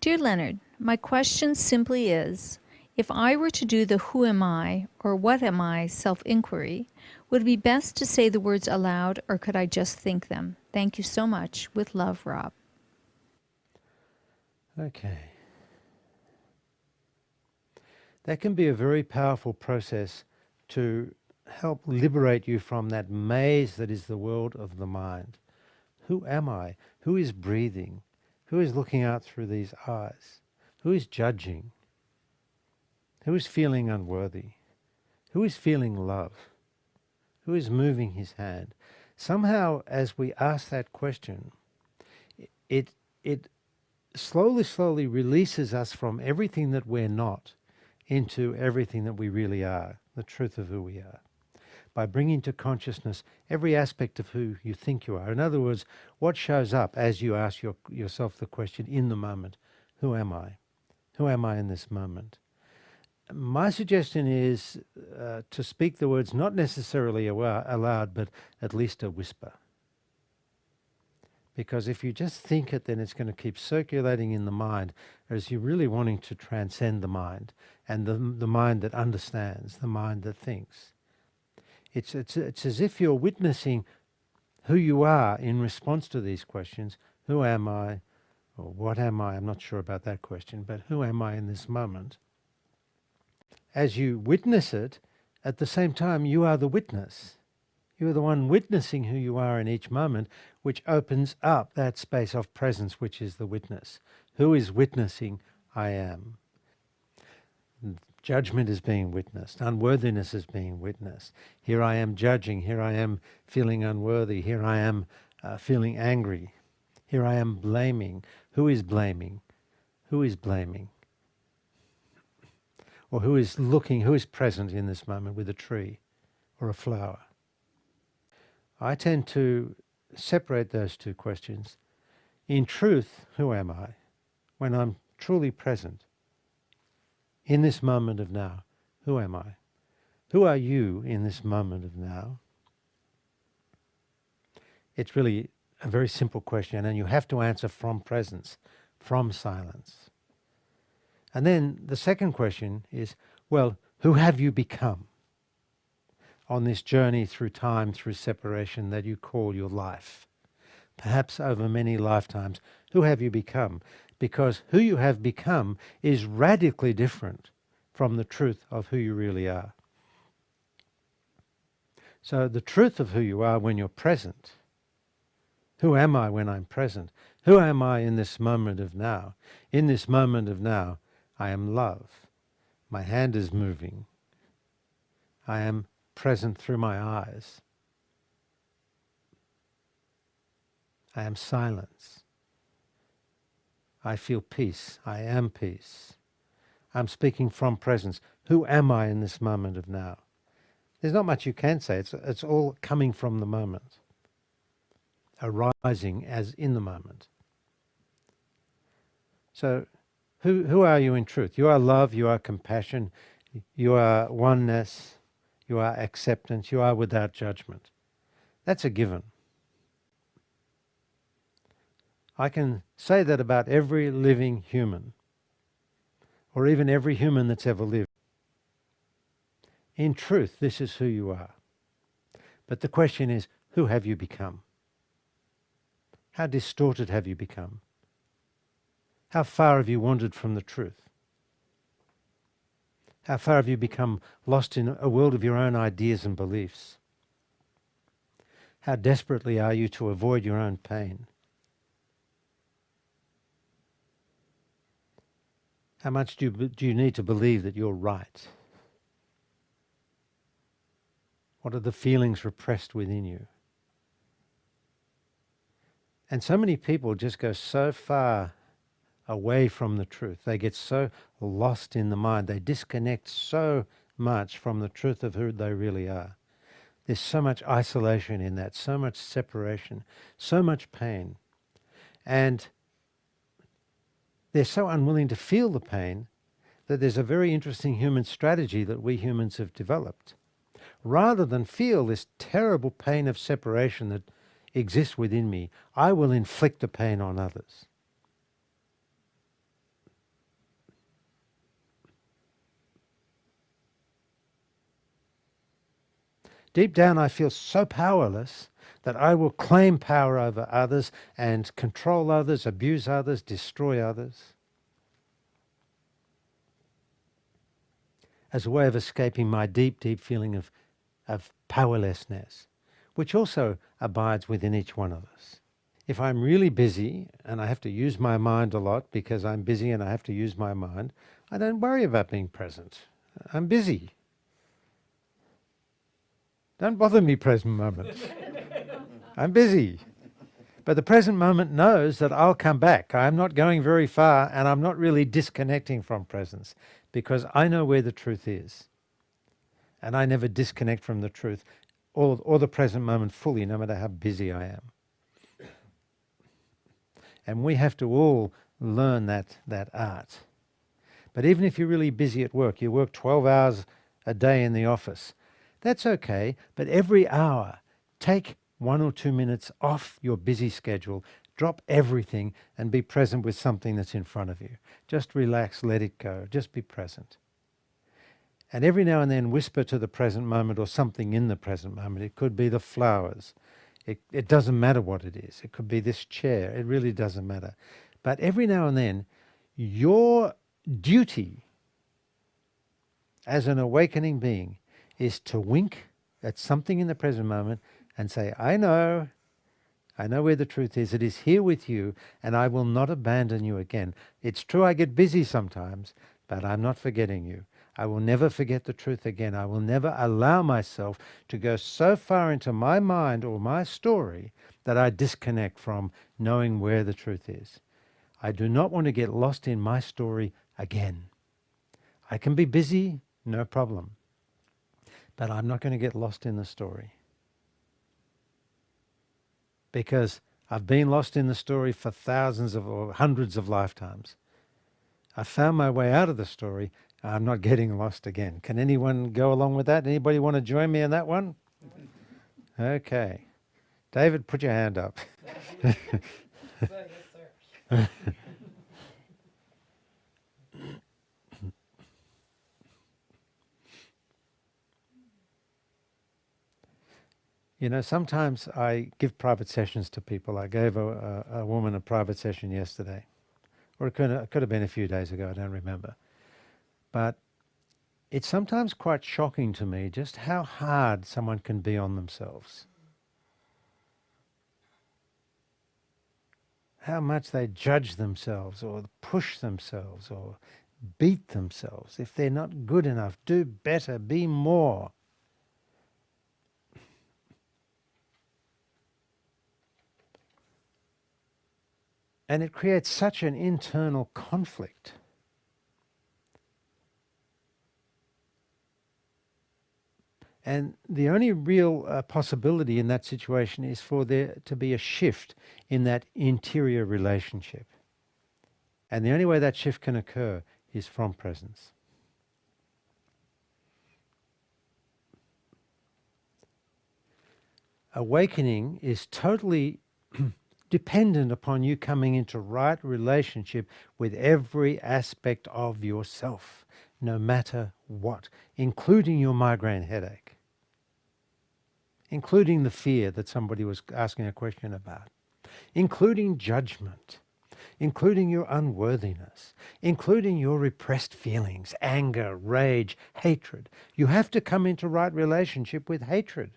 Dear Leonard, my question simply is, if I were to do the who am I or what am I self-inquiry, would it be best to say the words aloud or could I just think them? Thank you so much. With love, Rob. Okay. That can be a very powerful process to help liberate you from that maze that is the world of the mind. Who am I? Who is breathing? Who is looking out through these eyes? Who is judging? Who is feeling unworthy? Who is feeling love? Who is moving his hand? Somehow, as we ask that question, it slowly releases us from everything that we're not into everything that we really are, the truth of who we are, by bringing to consciousness every aspect of who you think you are. In other words, what shows up as you ask yourself the question in the moment, who am I? Who am I in this moment? My suggestion is to speak the words not necessarily aloud, but at least a whisper. Because if you just think it, then it's going to keep circulating in the mind, as you're really wanting to transcend the mind, and the mind that understands, the mind that thinks. It's as if you're witnessing who you are in response to these questions. Who am I? Or what am I? I'm not sure about that question, but who am I in this moment? As you witness it, at the same time, you are the witness. You're the one witnessing who you are in each moment, which opens up that space of presence, which is the witness. Who is witnessing? I am. Judgment is being witnessed. Unworthiness is being witnessed. Here I am judging. Here I am feeling unworthy. Here I am feeling angry. Here I am blaming. Who is blaming? Who is blaming? Or who is looking, who is present in this moment with a tree or a flower? I tend to separate those two questions. In truth, who am I? When I'm truly present in this moment of now, who am I? Who are you in this moment of now? It's really a very simple question, and you have to answer from presence, from silence. And then the second question is, well, who have you become on this journey through time, through separation that you call your life? Perhaps over many lifetimes, who have you become? Because who you have become is radically different from the truth of who you really are. So the truth of who you are when you're present, who am I when I'm present? Who am I in this moment of now? In this moment of now, I am love. My hand is moving. I am present through my eyes. I am silence. I feel peace. I am peace. I'm speaking from presence. Who am I in this moment of now? There's not much you can say. It's all coming from the moment, arising as in the moment. So who are you in truth? You are love, you are compassion, you are oneness, you are acceptance, you are without judgment. That's a given. I can say that about every living human, or even every human that's ever lived. In truth, this is who you are. But the question is, who have you become? How distorted have you become? How far have you wandered from the truth? How far have you become lost in a world of your own ideas and beliefs? How desperately are you to avoid your own pain? How much do you need to believe that you're right? What are the feelings repressed within you? And so many people just go so far away from the truth. They get so lost in the mind. They disconnect so much from the truth of who they really are. There's so much isolation in that, so much separation, so much pain. And they're so unwilling to feel the pain that there's a very interesting human strategy that we humans have developed. Rather than feel this terrible pain of separation that exists within me, I will inflict the pain on others. Deep down, I feel so powerless that I will claim power over others and control others, abuse others, destroy others, as a way of escaping my deep, deep feeling of powerlessness, which also abides within each one of us. If I'm really busy and I have to use my mind a lot because I'm busy and I have to use my mind, I don't worry about being present. I'm busy. Don't bother me, present moment. I'm busy. But the present moment knows that I'll come back. I'm not going very far and I'm not really disconnecting from presence because I know where the truth is. And I never disconnect from the truth or the present moment fully, no matter how busy I am. And we have to all learn that art. But even if you're really busy at work, you work 12 hours a day in the office, that's okay. But every hour, take 1 or 2 minutes off your busy schedule, drop everything and be present with something that's in front of you. Just relax, let it go, just be present. And every now and then whisper to the present moment or something in the present moment. It could be the flowers. It doesn't matter what it is. It could be this chair. It really doesn't matter. But every now and then, your duty as an awakening being is to wink at something in the present moment and say, I know where the truth is. It is here with you, and I will not abandon you again. It's true I get busy sometimes, but I'm not forgetting you. I will never forget the truth again. I will never allow myself to go so far into my mind or my story that I disconnect from knowing where the truth is. I do not want to get lost in my story again. I can be busy, no problem. But I'm not going to get lost in the story. Because I've been lost in the story for thousands of or hundreds of lifetimes. I found my way out of the story. I'm not getting lost again. Can anyone go along with that? Anybody want to join me in that one? Okay. David, put your hand up. Yes, sir. You know, sometimes I give private sessions to people. I gave a woman a private session yesterday. Or it could have been a few days ago, I don't remember. But it's sometimes quite shocking to me just how hard someone can be on themselves. How much they judge themselves or push themselves or beat themselves. If they're not good enough, do better, be more. And it creates such an internal conflict. And the only real possibility in that situation is for there to be a shift in that interior relationship. And the only way that shift can occur is from presence. Awakening is totally dependent upon you coming into right relationship with every aspect of yourself, no matter what, including your migraine headache, including the fear that somebody was asking a question about, including judgment, including your unworthiness, including your repressed feelings, anger, rage, hatred. You have to come into right relationship with hatred.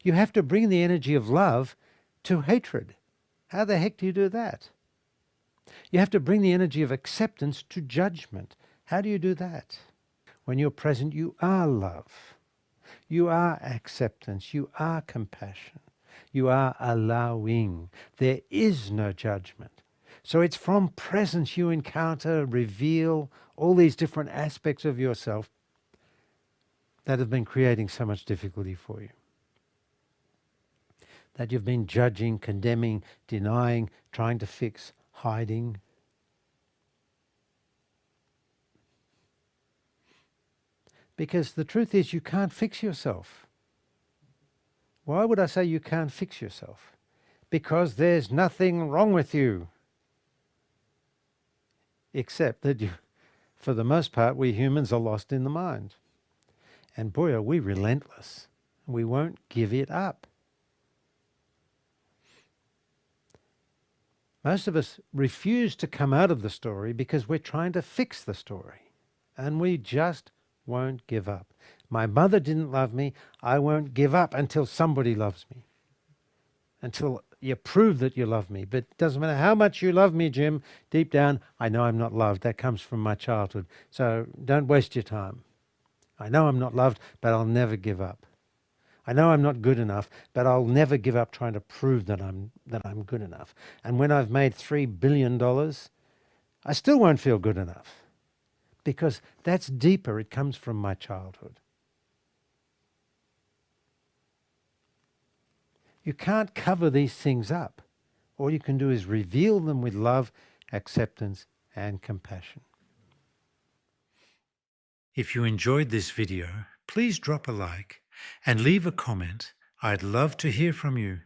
You have to bring the energy of love to hatred. How the heck do you do that? You have to bring the energy of acceptance to judgment. How do you do that? When you're present, you are love. You are acceptance. You are compassion. You are allowing. There is no judgment. So it's from presence you encounter, reveal all these different aspects of yourself that have been creating so much difficulty for you. That you've been judging, condemning, denying, trying to fix, hiding. Because the truth is you can't fix yourself. Why would I say you can't fix yourself? Because there's nothing wrong with you. Except that you, for the most part, we humans are lost in the mind. And boy, are we relentless. We won't give it up. Most of us refuse to come out of the story because we're trying to fix the story, and we just won't give up. My mother didn't love me. I won't give up until somebody loves me, until you prove that you love me. But it doesn't matter how much you love me, Jim. Deep down, I know I'm not loved. That comes from my childhood. So don't waste your time. I know I'm not loved, but I'll never give up. I know I'm not good enough, but I'll never give up trying to prove that I'm good enough. And when I've made $3 billion, I still won't feel good enough, because that's deeper. It comes from my childhood. You can't cover these things up. All you can do is reveal them with love, acceptance, and compassion. If you enjoyed this video, please drop a like and leave a comment. I'd love to hear from you.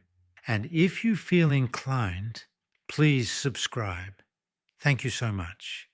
And if you feel inclined, please subscribe. Thank you so much.